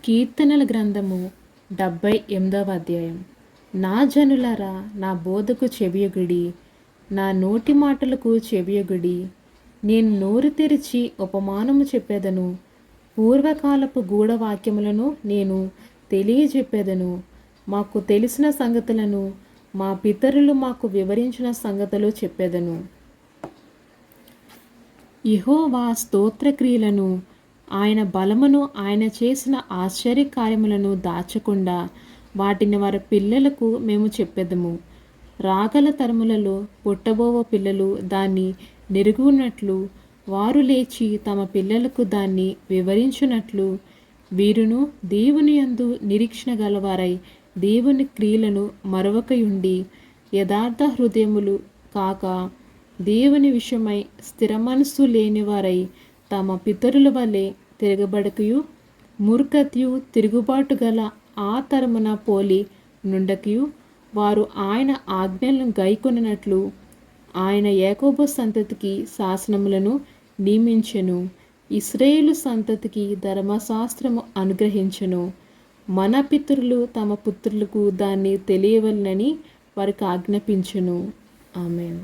కీర్తనల గ్రంథము 78వ అధ్యాయం. నా జనులారా, నా బోధకు చెవియొగుడి, నా నోటి మాటలకు చెవియొగుడి. నేను నోరు తెరిచి ఉపమానము చెప్పేదను, పూర్వకాలపు గూఢవాక్యములను నేను తెలియజెప్పేదను. మాకు తెలిసిన సంగతులను, మా పితరులు మాకు వివరించిన సంగతులు చెప్పేదను. యెహోవా స్తోత్రక్రియలను, ఆయన బలమును, ఆయన చేసిన ఆశ్చర్యకార్యములను దాచకుండా వాటిని వారి పిల్లలకు మేము చెప్పెదము. రాగల తరములలో పుట్టబోవ పిల్లలు దాన్ని నెరుగునట్లు, వారు లేచి తమ పిల్లలకు దాన్ని వివరించునట్లు, వీరును దేవుని యందు నిరీక్షణ గలవారై దేవుని క్రియలను మరొకయుండి యథార్థ హృదయములు కాక దేవుని విషయమై స్థిర మనస్సు లేనివారై తమ పితరుల వలె తిరగబడకయు మూర్ఖతయు తిరుగుబాటు గల ఆ తరమున పోలి నుండకయు, వారు ఆయన ఆజ్ఞలను గైకొనినట్లు ఆయన యాకోబు సంతతికి శాసనములను నియమించెను, ఇశ్రాయేలు సంతతికి ధర్మశాస్త్రము అనుగ్రహించెను. మన పితరులు తమ పుత్రులకు దాన్ని తెలియవలెనని వారికి ఆజ్ఞాపించెను. ఆమేన్.